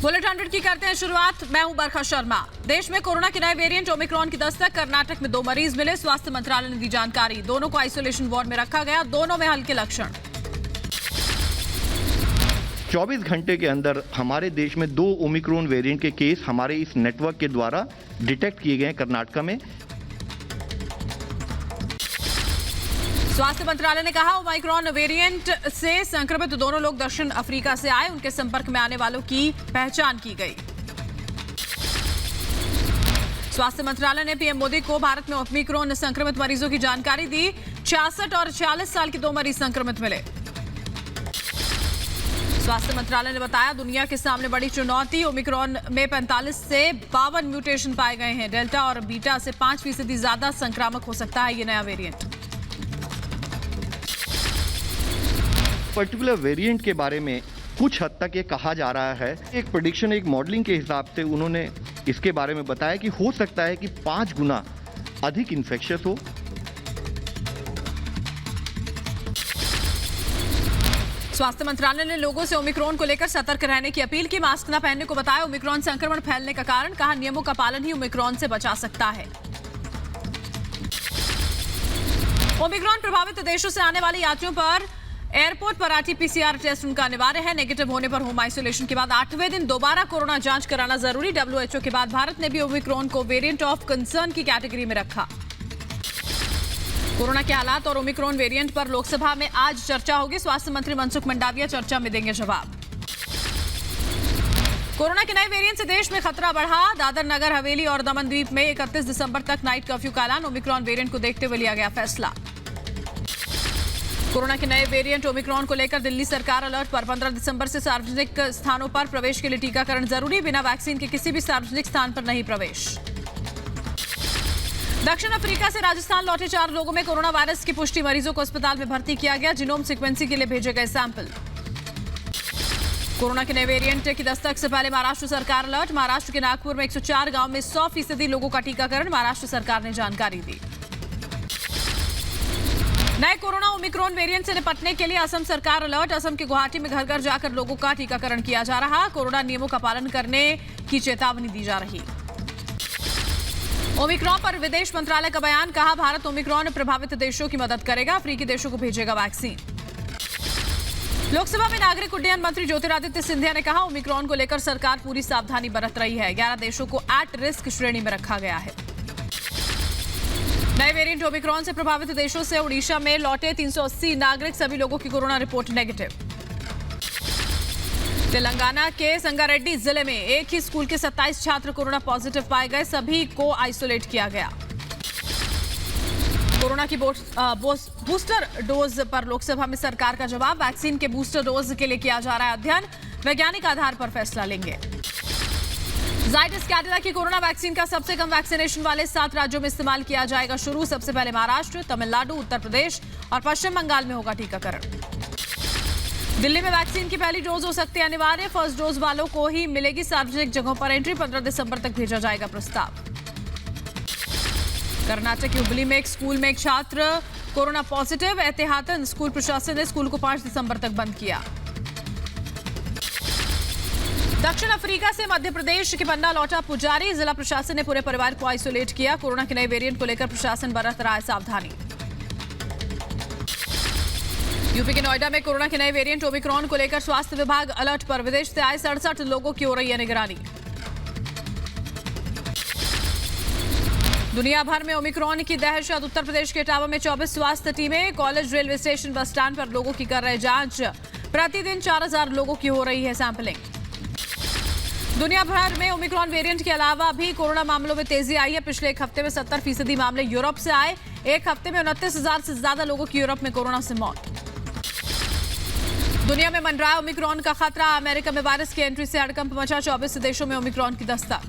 Bullet 100 की करते हैं शुरुआत। मैं हूं बरखा शर्मा। देश में कोरोना के नए वेरिएंट ओमिक्रॉन की दस्तक। कर्नाटक में 2 मरीज मिले। स्वास्थ्य मंत्रालय ने दी जानकारी। दोनों को आइसोलेशन वार्ड में रखा गया। दोनों में हल्के लक्षण। 24 घंटे के अंदर हमारे देश में 2 ओमिक्रॉन वेरिएंट के केस हमारे इस नेटवर्क के द्वारा डिटेक्ट किए गए कर्नाटक में। स्वास्थ्य मंत्रालय ने कहा ओमिक्रॉन वेरिएंट से संक्रमित दोनों लोग दक्षिण अफ्रीका से आए। उनके संपर्क में आने वालों की पहचान की गई। स्वास्थ्य मंत्रालय ने पीएम मोदी को भारत में ओमिक्रॉन संक्रमित मरीजों की जानकारी दी। 66 और 46 साल के 2 मरीज संक्रमित मिले। स्वास्थ्य मंत्रालय ने बताया दुनिया के सामने बड़ी चुनौती। ओमिक्रॉन में 45 से 52 म्यूटेशन पाए गए हैं। डेल्टा और बीटा से 5% ज्यादा संक्रामक हो सकता है ये नया वेरिएंट। पर्टिकुलर वेरिएंट के बारे में कुछ हद तक ये कहा जा रहा है। एक प्रेडिक्शन, एक मॉडलिंग के हिसाब से उन्होंने इसके बारे में बताया कि हो सकता है कि 5 गुना अधिक इन्फेक्शियस हो। स्वास्थ्य मंत्रालय ने लोगों से ओमिक्रॉन को लेकर सतर्क रहने की अपील की। मास्क न पहनने को बताया ओमिक्रॉन संक्रमण फैलने का कारण। कहा नियमों का पालन ही ओमिक्रॉन से बचा सकता है। ओमिक्रॉन प्रभावित देशों से आने वाले यात्रियों पर एयरपोर्ट पर आरटी-पीसीआर टेस्ट उनका अनिवार्य है। नेगेटिव होने पर होम आइसोलेशन के बाद 8वें दिन दोबारा कोरोना जांच कराना जरूरी। डब्ल्यूएचओ के बाद भारत ने भी ओमिक्रॉन को वेरिएंट ऑफ कंसर्न की कैटेगरी में रखा। कोरोना के हालात और ओमिक्रॉन वेरिएंट पर लोकसभा में आज चर्चा होगी। स्वास्थ्य मंत्री मनसुख मंडाविया चर्चा में देंगे जवाब। कोरोना के नए वेरिएंट से देश में खतरा बढ़ा। दादर नगर हवेली और दमन द्वीप में 31 दिसंबर तक नाइट कर्फ्यू का ऐलान। ओमिक्रॉन वेरिएंट को देखते हुए लिया गया फैसला। कोरोना के नए वेरिएंट ओमिक्रॉन को लेकर दिल्ली सरकार अलर्ट पर। 15 दिसंबर से सार्वजनिक स्थानों पर प्रवेश के लिए टीकाकरण जरूरी। बिना वैक्सीन के किसी भी सार्वजनिक स्थान पर नहीं प्रवेश। दक्षिण अफ्रीका से राजस्थान लौटे 4 लोगों में कोरोना वायरस की पुष्टि। मरीजों को अस्पताल में भर्ती किया गया। जीनोम सीक्वेंसिंग के लिए भेजे गए सैंपल। कोरोना के नए वेरिएंट की दस्तक से पहले महाराष्ट्र सरकार अलर्ट। महाराष्ट्र के नागपुर में 104 गांव में 100% लोगों का टीकाकरण। महाराष्ट्र सरकार ने जानकारी दी। नए कोरोना ओमिक्रॉन वेरिएंट से निपटने के लिए असम सरकार अलर्ट। असम के गुवाहाटी में घर घर जाकर लोगों का टीकाकरण किया जा रहा। कोरोना नियमों का पालन करने की चेतावनी दी जा रही। ओमिक्रॉन पर विदेश मंत्रालय का बयान। कहा भारत ओमिक्रॉन प्रभावित देशों की मदद करेगा। अफ्रीकी देशों को भेजेगा वैक्सीन। लोकसभा में नागरिक उड्डयन मंत्री ज्योतिरादित्य सिंधिया ने कहा ओमिक्रॉन को लेकर सरकार पूरी सावधानी बरत रही है। 11 देशों को एट रिस्क श्रेणी में रखा गया है। नए वेरिएंट ओमिक्रॉन से प्रभावित देशों से ओडिशा में लौटे 380 नागरिक। सभी लोगों की कोरोना रिपोर्ट नेगेटिव। तेलंगाना के संगारेड्डी जिले में एक ही स्कूल के 27 छात्र कोरोना पॉजिटिव पाए गए। सभी को आइसोलेट किया गया। कोरोना की बूस्टर डोज पर लोकसभा में सरकार का जवाब। वैक्सीन के बूस्टर डोज के लिए किया जा रहा है अध्ययन। वैज्ञानिक आधार पर फैसला लेंगे। जाइडस कैडिला की कोरोना वैक्सीन का सबसे कम वैक्सीनेशन वाले 7 राज्यों में इस्तेमाल किया जाएगा शुरू। सबसे पहले महाराष्ट्र, तमिलनाडु, उत्तर प्रदेश और पश्चिम बंगाल में होगा टीकाकरण। दिल्ली में वैक्सीन की पहली डोज हो सकती है अनिवार्य। फर्स्ट डोज वालों को ही मिलेगी सार्वजनिक जगहों पर एंट्री। 15 दिसंबर तक भेजा जाएगा प्रस्ताव। कर्नाटक के हुबली में एक स्कूल में एक छात्र कोरोना पॉजिटिव। एहतियातन स्कूल प्रशासन ने स्कूल को 5 दिसंबर तक बंद किया। दक्षिण अफ्रीका से मध्य प्रदेश के पन्ना लौटा पुजारी। जिला प्रशासन ने पूरे परिवार को आइसोलेट किया। कोरोना के नए वेरिएंट को लेकर प्रशासन बरत रहा है सावधानी। यूपी के नोएडा में कोरोना के नए वेरिएंट ओमिक्रॉन को लेकर स्वास्थ्य विभाग अलर्ट पर। विदेश से आए 67 लोगों की हो रही है निगरानी। दुनिया भर में ओमिक्रॉन की दहशत। उत्तर प्रदेश के इटावा में 24 स्वास्थ्य टीमें। College, railway station, bus stand पर लोगों की कर रहे जांच। प्रतिदिन 4000 लोगों की हो रही है सैंपलिंग। दुनिया भर में ओमिक्रॉन वेरिएंट के अलावा भी कोरोना मामलों में तेजी आई है। पिछले एक हफ्ते में 70% मामले यूरोप से आए। एक हफ्ते में 29,000 से ज्यादा लोगों की यूरोप में कोरोना से मौत। दुनिया में मंडराया ओमिक्रॉन का खतरा। अमेरिका में वायरस की एंट्री से हड़कंप मचा। 24 देशों में ओमिक्रॉन की दस्तक।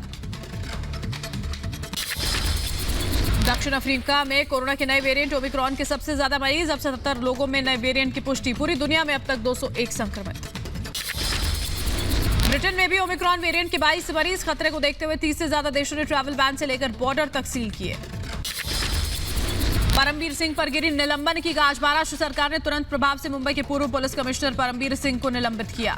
दक्षिण अफ्रीका में कोरोना के नए वेरिएंट ओमिक्रॉन के सबसे ज्यादा मरीज। अब 77 लोगों में नए वेरिएंट की पुष्टि। पूरी दुनिया में अब तक 201 संक्रमित। ब्रिटेन में भी ओमिक्रॉन वेरिएंट के 22 मरीज। खतरे को देखते हुए 30 से ज्यादा देशों ने ट्रैवल बैन से लेकर बॉर्डर तक सील किए। परमबीर सिंह पर गिरी निलंबन की गाज। महाराष्ट्र सरकार ने तुरंत प्रभाव से मुंबई के पूर्व पुलिस कमिश्नर परमबीर सिंह को निलंबित किया।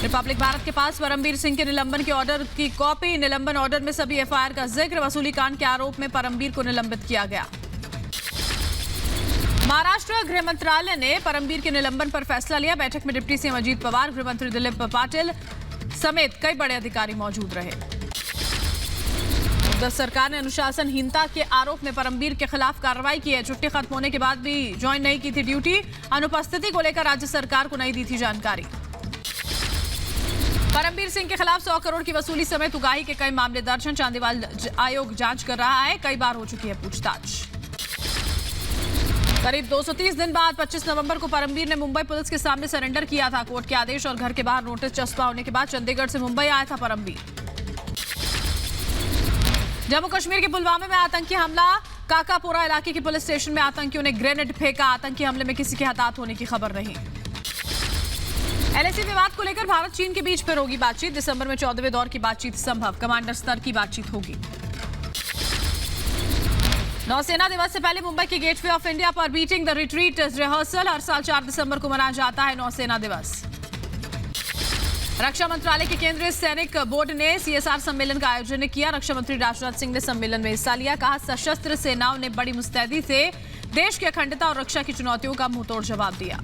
रिपब्लिक भारत के पास परमबीर सिंह के निलंबन के ऑर्डर की कॉपी। निलंबन ऑर्डर में सभी एफआईआर का जिक्र। वसूली कांड के आरोप में परमबीर को निलंबित किया गया। महाराष्ट्र गृह मंत्रालय ने परमबीर के निलंबन पर फैसला लिया। बैठक में डिप्टी सीएम अजीत पवार, गृह मंत्री दिलीप पाटिल समेत कई बड़े अधिकारी मौजूद रहे। उद्धव सरकार ने अनुशासनहीनता के आरोप में परमबीर के खिलाफ कार्रवाई की है। छुट्टी खत्म होने के बाद भी ज्वाइन नहीं की थी ड्यूटी। अनुपस्थिति को लेकर राज्य सरकार को नहीं दी थी जानकारी। परमबीर सिंह के खिलाफ 100 करोड़ की वसूली समेत उगाही के कई मामले दर्ज हैं। चांदीवाल आयोग जांच कर रहा है। कई बार हो चुकी है पूछताछ। करीब 230 दिन बाद 25 नवंबर को परमबीर ने मुंबई पुलिस के सामने सरेंडर किया था। कोर्ट के आदेश और घर के बाहर नोटिस चस्पा होने के बाद चंडीगढ़ से मुंबई आया था परमबीर। जम्मू कश्मीर के पुलवामा में आतंकी हमला। काकापोरा इलाके के पुलिस स्टेशन में आतंकियों ने ग्रेनेड फेंका। आतंकी हमले में किसी के हताहत होने की खबर नहीं। एलएसी विवाद को लेकर भारत चीन के बीच फिर होगी बातचीत। दिसंबर में 14वें दौर की बातचीत संभव। कमांडर स्तर की बातचीत होगी। नौसेना दिवस से पहले मुंबई के गेटवे ऑफ इंडिया पर बीटिंग द रिट्रीट रिहर्सल। हर साल 4 दिसंबर को मनाया जाता है नौसेना दिवस। रक्षा मंत्रालय के केंद्रीय सैनिक बोर्ड ने सीएसआर सम्मेलन का आयोजन किया। रक्षा मंत्री राजनाथ सिंह ने सम्मेलन में हिस्सा लिया। कहा, सशस्त्र सेनाओं ने बड़ी मुस्तैदी से देश की अखंडता और रक्षा की चुनौतियों का मुंहतोड़ जवाब दिया।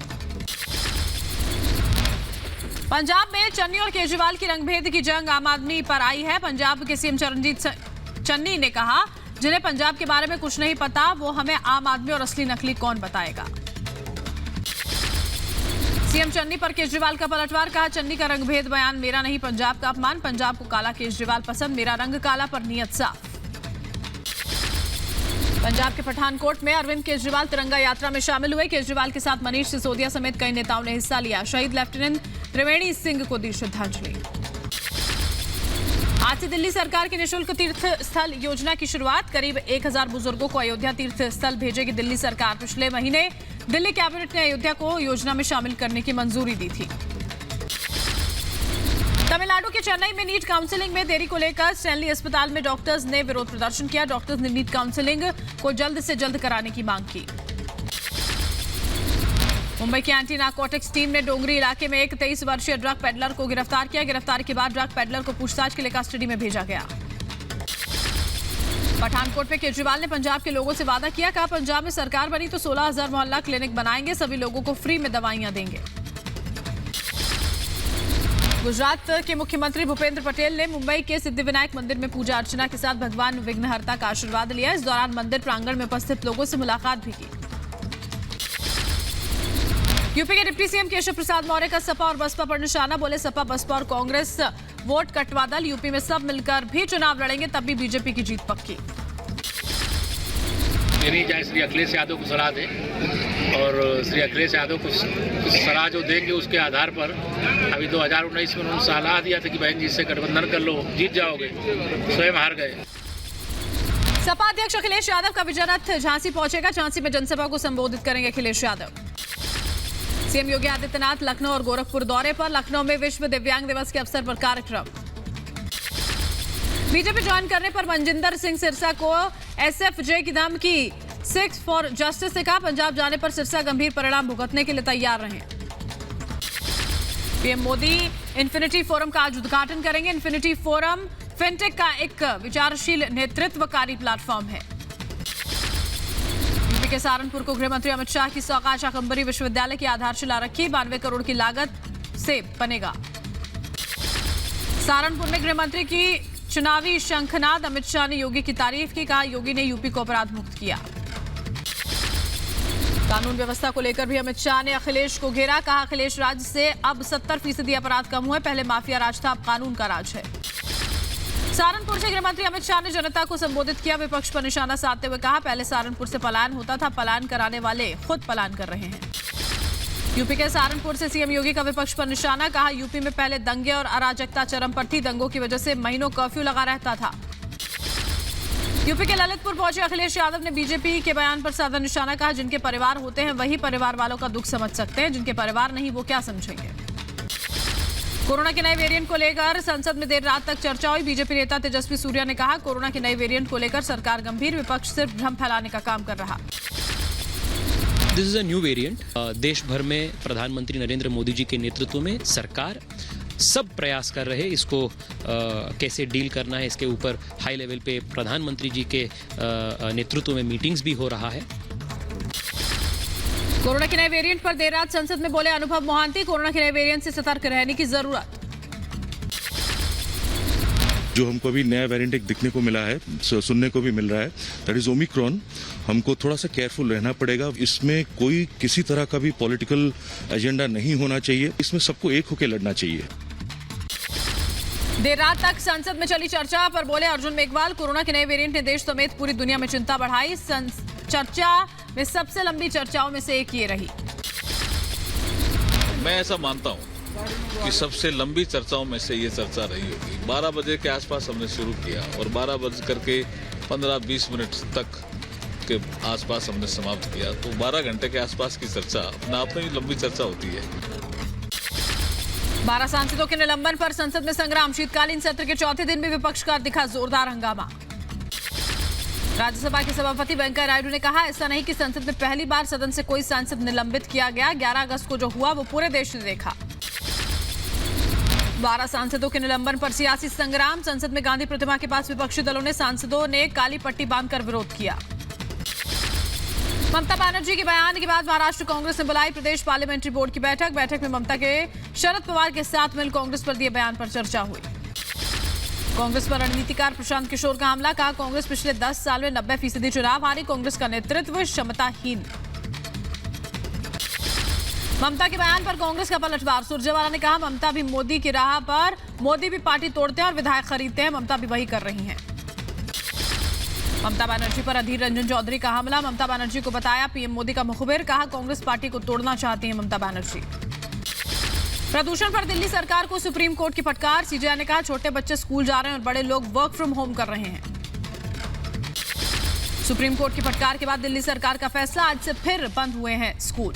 पंजाब में चन्नी और केजरीवाल की रंगभेद की जंग आम आदमी पर आई है। पंजाब के सीएम चरणजीत चन्नी ने कहा, जिन्हें पंजाब के बारे में कुछ नहीं पता वो हमें आम आदमी और असली नकली कौन बताएगा। सीएम चन्नी पर केजरीवाल का पलटवार। कहा, चन्नी का रंगभेद बयान मेरा नहीं, पंजाब का अपमान। पंजाब को काला, केजरीवाल पसंद, मेरा रंग काला पर नियत साफ। पंजाब के पठानकोट में अरविंद केजरीवाल तिरंगा यात्रा में शामिल हुए। केजरीवाल के साथ मनीष सिसोदिया समेत कई नेताओं ने हिस्सा लिया। शहीद लेफ्टिनेंट त्रिवेणी सिंह को दी श्रद्धांजलि। आज से दिल्ली सरकार की निःशुल्क तीर्थ स्थल योजना की शुरुआत। करीब 1000 बुजुर्गों को अयोध्या तीर्थ स्थल भेजेगी दिल्ली सरकार। पिछले महीने दिल्ली कैबिनेट ने अयोध्या को योजना में शामिल करने की मंजूरी दी थी। तमिलनाडु के चेन्नई में नीट काउंसलिंग में देरी को लेकर स्टैनली अस्पताल में डॉक्टर्स ने विरोध प्रदर्शन किया। डॉक्टर्स ने नीट काउंसलिंग को जल्द से जल्द कराने की मांग की। मुंबई की एंटी नारकोटिक्स टीम ने डोंगरी इलाके में एक 23 वर्षीय ड्रग पेडलर को गिरफ्तार किया। गिरफ्तारी के बाद ड्रग पेडलर को पूछताछ के लिए कस्टडी में भेजा गया। पठानकोट में केजरीवाल ने पंजाब के लोगों से वादा किया। कहा, पंजाब में सरकार बनी तो 16,000 मोहल्ला क्लिनिक बनाएंगे। सभी लोगों को फ्री में दवाइयां देंगे। गुजरात के मुख्यमंत्री भूपेंद्र पटेल ने मुंबई के सिद्धिविनायक मंदिर में पूजा अर्चना के साथ भगवान विघ्नहर्ता का आशीर्वाद लिया। इस दौरान मंदिर प्रांगण में उपस्थित लोगों से मुलाकात भी की। यूपी के डिप्टी सीएम केशव प्रसाद मौर्य का सपा और बसपा पर निशाना। बोले, सपा, बसपा और कांग्रेस वोट कटवा दल। यूपी में सब मिलकर भी चुनाव लड़ेंगे तब भी बीजेपी की जीत पक्की। मेरी चाहे श्री अखिलेश यादव को सलाह दे और श्री अखिलेश यादव को सलाह जो देंगे उसके आधार पर अभी 2019 में उन्होंने सलाह दिया था कि बहन जी से गठबंधन कर लो, जीत जाओगे, स्वयं हार गए। सपा अध्यक्ष अखिलेश यादव का विजय रथ झांसी पहुंचेगा। झांसी में जनसभा को संबोधित करेंगे अखिलेश यादव। सीएम योगी आदित्यनाथ लखनऊ और गोरखपुर दौरे पर। लखनऊ में विश्व दिव्यांग दिवस के अवसर पर कार्यक्रम। बीजेपी ज्वाइन करने पर मनजिंदर सिंह सिरसा को एसएफजे की धमकी। 6 फॉर जस्टिस ने कहा, पंजाब जाने पर सिरसा गंभीर परिणाम भुगतने के लिए तैयार रहें। पीएम मोदी इन्फिनिटी फोरम का आज उद्घाटन करेंगे। इन्फिनिटी फोरम फिनटेक का एक विचारशील नेतृत्वकारी प्लेटफॉर्म है। यूपी के सहारनपुर को गृह मंत्री अमित शाह की सौगात। शाकंभरी विश्वविद्यालय की आधारशिला रखी। 92 करोड़ की लागत से बनेगा। सहारनपुर में गृह मंत्री की चुनावी शंखनाद। अमित शाह ने योगी की तारीफ की। कहा, योगी ने यूपी को अपराध मुक्त किया। कानून व्यवस्था को लेकर भी अमित शाह ने अखिलेश को घेरा। कहा, अखिलेश राज से अब 70% अपराध कम हुए। पहले माफिया राज था, अब कानून का राज है। सहारनपुर से गृह मंत्री अमित शाह ने जनता को संबोधित किया। विपक्ष पर निशाना साधते हुए कहा, पहले सहारनपुर से पलायन होता था, पलायन कराने वाले खुद पलायन कर रहे हैं। यूपी के सहारनपुर से सीएम योगी का विपक्ष पर निशाना। कहा, यूपी में पहले दंगे और अराजकता चरम पर थी। दंगों की वजह से महीनों कर्फ्यू लगा रहता था। यूपी के ललितपुर पहुंचे अखिलेश यादव ने बीजेपी के बयान पर साधा निशाना। कहा, जिनके परिवार होते हैं वही परिवार वालों का दुख समझ सकते हैं, जिनके परिवार नहीं वो क्या समझेंगे। कोरोना के नए वेरिएंट को लेकर संसद में देर रात तक चर्चा हुई। बीजेपी नेता तेजस्वी सूर्या ने कहा, कोरोना के नए वेरिएंट को लेकर सरकार गंभीर, विपक्ष सिर्फ भ्रम फैलाने का काम कर रहा। This is a new variant. देश भर में प्रधानमंत्री नरेंद्र मोदी जी के नेतृत्व में सरकार सब प्रयास कर रहे इसको कैसे डील करना है। इसके ऊपर हाई लेवल पे प्रधानमंत्री जी के नेतृत्व में मीटिंग्स भी हो रहा है। कोरोना के नए वेरिएंट पर देर रात संसद में बोले अनुभव मोहांती, कोरोना के नए वेरिएंट से सतर्क रहने की जरूरत। जो हमको अभी नया वेरिएंट एक दिखने को मिला है, सुनने को भी मिल रहा है, दैट इज ओमिक्रॉन। हमको थोड़ा सा केयरफुल रहना पड़ेगा। इसमें कोई किसी तरह का भी पॉलिटिकल एजेंडा नहीं होना चाहिए। इसमें सबको एक होकर लड़ना चाहिए। देर रात तक संसद में चली चर्चा पर बोले अर्जुन मेघवाल, कोरोना के नए वेरिएंट ने देश समेत पूरी दुनिया में चिंता बढ़ाई। चर्चा में सबसे लंबी चर्चाओं में से एक ये रही। मैं ऐसा मानता हूं कि सबसे लंबी चर्चाओं में से ये चर्चा रही होगी। 12 बजे के आसपास हमने शुरू किया और 12 बज करके 15-20 मिनट तक के आसपास हमने समाप्त किया। तो 12 घंटे के आसपास की चर्चा अपने आप में ही लंबी चर्चा होती है। 12 सांसदों के निलंबन पर संसद में संग्राम। शीतकालीन सत्र के चौथे दिन भी विपक्ष का दिखा जोरदार हंगामा। राज्यसभा के सभापति वेंकैया नायडू ने कहा, ऐसा नहीं कि संसद में पहली बार सदन से कोई सांसद निलंबित किया गया। 11 अगस्त को जो हुआ वो पूरे देश ने देखा। 12 सांसदों के निलंबन पर सियासी संग्राम। संसद में गांधी प्रतिमा के पास विपक्षी दलों ने सांसदों ने काली पट्टी बांधकर विरोध किया। ममता बनर्जी के बयान के बाद महाराष्ट्र कांग्रेस ने बुलाई प्रदेश पार्लियामेंट्री बोर्ड की बैठक। बैठक में ममता के शरद पवार के साथ मिल कांग्रेस पर दिए बयान पर चर्चा हुई। कांग्रेस पर रणनीतिकार प्रशांत किशोर का हमला। कहा, कांग्रेस पिछले 10 साल में 90% चुनाव हारी। कांग्रेस का नेतृत्व क्षमताहीन। ममता के बयान पर कांग्रेस का पलटवार। सुरजेवाला ने कहा, ममता भी मोदी की राह पर, मोदी भी पार्टी तोड़ते हैं और विधायक खरीदते हैं। ममता भी वही कर रही हैं। ममता बनर्जी पर अधीर रंजन चौधरी का हमला। ममता बनर्जी को बताया पीएम मोदी का मुखबिर। कहा, कांग्रेस पार्टी को तोड़ना चाहती है ममता बनर्जी। प्रदूषण पर दिल्ली सरकार को सुप्रीम कोर्ट की फटकार। सीजेआई ने कहा, छोटे बच्चे स्कूल जा रहे हैं और बड़े लोग वर्क फ्रॉम होम कर रहे हैं। सुप्रीम कोर्ट की फटकार के बाद दिल्ली सरकार का फैसला। आज से फिर बंद हुए हैं स्कूल।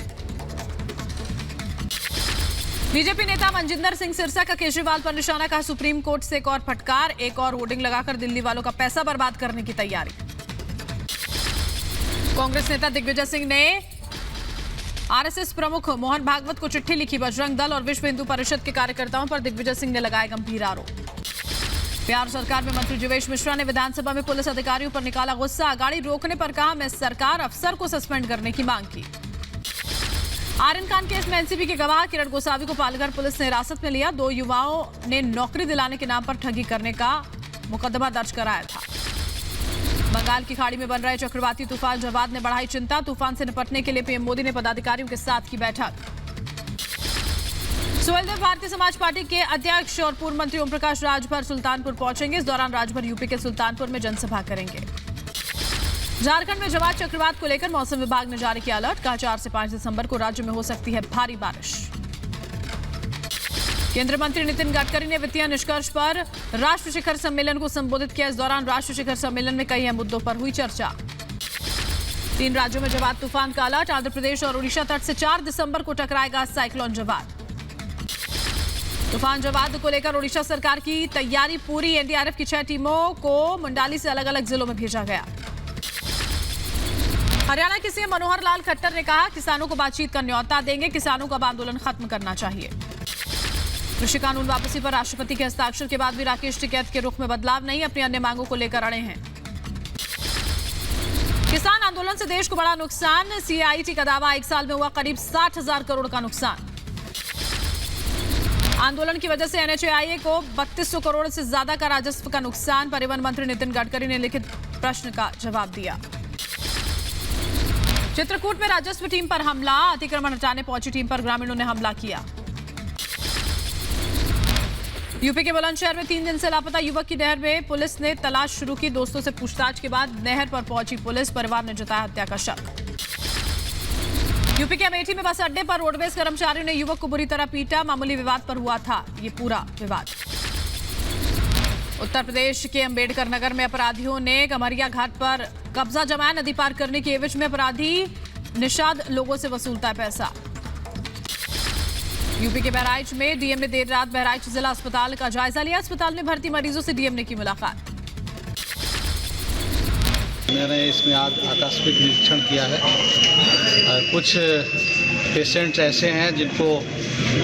बीजेपी नेता मनजिंदर सिंह सिरसा का केजरीवाल पर निशाना। कहा, सुप्रीम कोर्ट से एक और फटकार। एक और होर्डिंग लगाकर दिल्ली वालों का पैसा बर्बाद करने की तैयारी। कांग्रेस नेता दिग्विजय सिंह ने आरएसएस प्रमुख मोहन भागवत को चिट्ठी लिखी। बजरंग दल और विश्व हिंदू परिषद के कार्यकर्ताओं पर दिग्विजय सिंह ने लगाए गंभीर आरोप। बिहार सरकार में मंत्री जीवेश मिश्रा ने विधानसभा में पुलिस अधिकारियों पर निकाला गुस्सा। गाड़ी रोकने पर कहा, मैं सरकार अफसर को सस्पेंड करने की मांग की। आर्यन खान केस में एनसीबी के गवाह किरण गोसावी को पालघर पुलिस ने हिरासत में लिया। 2 युवाओं ने नौकरी दिलाने के नाम पर ठगी करने का मुकदमा दर्ज कराया था। बंगाल की खाड़ी में बन रहे चक्रवाती तूफान जवाद ने बढ़ाई चिंता। तूफान से निपटने के लिए पीएम मोदी ने पदाधिकारियों के साथ की बैठक। सुहेलदेव भारतीय समाज पार्टी के अध्यक्ष और पूर्व मंत्री ओम प्रकाश राजभर सुल्तानपुर पहुंचेंगे। इस दौरान राजभर यूपी के सुल्तानपुर में जनसभा करेंगे। झारखंड में जवाद चक्रवात को लेकर मौसम विभाग ने जारी किया अलर्ट। कहा, 4 से 5 दिसंबर को राज्य में हो सकती है भारी बारिश। केंद्रीय मंत्री नितिन गडकरी ने वित्तीय निष्कर्ष पर राष्ट्र शिखर सम्मेलन को संबोधित किया। इस दौरान राष्ट्र शिखर सम्मेलन में कई अहम मुद्दों पर हुई चर्चा। 3 राज्यों में जवाद तूफान का अलर्ट। आंध्र प्रदेश और उड़ीसा तट से 4 दिसंबर को टकराएगा साइक्लोन जवाद। तूफान जवाद को लेकर उड़ीसा सरकार की तैयारी पूरी। एनडीआरएफ की 6 टीमों को मंडाली से अलग अलग जिलों में भेजा गया। हरियाणा के सीएम मनोहर लाल खट्टर ने कहा, किसानों को बातचीत का न्योता देंगे। किसानों का आंदोलन खत्म करना चाहिए। कृषि कानून वापसी पर राष्ट्रपति के हस्ताक्षर के बाद भी राकेश टिकैत के रुख में बदलाव नहीं। अपनी अन्य मांगों को लेकर अड़े हैं। किसान आंदोलन से देश को बड़ा नुकसान। सीआईटी का दावा, 1 साल में हुआ करीब 60,000 करोड़ का नुकसान। आंदोलन की वजह से एनएचएआईए को 3200 करोड़ से ज्यादा का राजस्व का नुकसान। परिवहन मंत्री नितिन गडकरी ने लिखित प्रश्न का जवाब दिया। चित्रकूट में राजस्व टीम पर हमला। अतिक्रमण हटाने पहुंची टीम पर ग्रामीणों ने हमला किया। यूपी के बुलंदशहर में 3 दिन से लापता युवक की नहर में पुलिस ने तलाश शुरू की। दोस्तों से पूछताछ के बाद नहर पर पहुंची पुलिस। परिवार ने जताया हत्या का शक। यूपी के अमेठी में बस अड्डे पर रोडवेज कर्मचारियों ने युवक को बुरी तरह पीटा। मामूली विवाद पर हुआ था ये पूरा विवाद। उत्तर प्रदेश के अंबेडकर नगर में अपराधियों ने कमरिया घाट पर कब्जा जमाया। नदी पार करने की एवज में अपराधी निषाद लोगों से वसूलता है पैसा। यूपी के बहराइच में डीएम ने देर रात बहराइच जिला अस्पताल का जायजा लिया। अस्पताल में भर्ती मरीजों से डीएम ने की मुलाकात। मैंने इसमें आज आकस्मिक निरीक्षण किया है। कुछ पेशेंट्स ऐसे हैं जिनको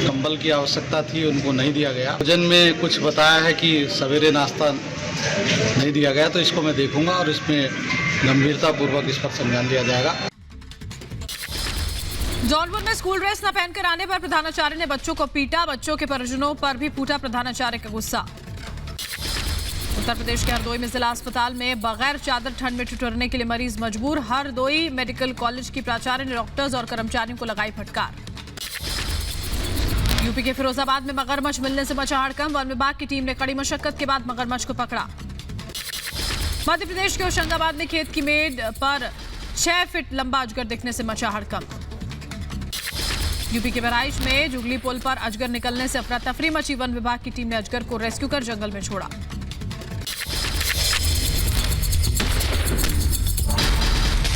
कंबल की आवश्यकता थी, उनको नहीं दिया गया। भोजन में कुछ बताया है कि सवेरे नाश्ता नहीं दिया गया, तो इसको मैं देखूंगा और इसमें गंभीरतापूर्वक इस पर संज्ञान लिया जाएगा। जौनपुर में स्कूल ड्रेस न पहनकर आने पर प्रधानाचार्य ने बच्चों को पीटा। बच्चों के परिजनों पर भी फूटा प्रधानाचार्य का गुस्सा। उत्तर प्रदेश के हरदोई में जिला अस्पताल में बगैर चादर ठंड में ठिठुरने के लिए मरीज मजबूर। हरदोई मेडिकल कॉलेज की प्राचार्य ने डॉक्टर्स और कर्मचारियों को लगाई फटकार। यूपी के फिरोजाबाद में मगरमच्छ मिलने से मचा हड़कंप। वन विभाग की टीम ने कड़ी मशक्कत के बाद मगरमच्छ को पकड़ा। मध्य प्रदेश के होशंगाबाद में खेत की मेड़ पर 6 फीट लंबा अजगर दिखने से मचा हड़कंप। यूपी के बहराइच में जुगली पुल पर अजगर निकलने से अफरा तफरी मची। वन विभाग की टीम ने अजगर को रेस्क्यू कर जंगल में छोड़ा।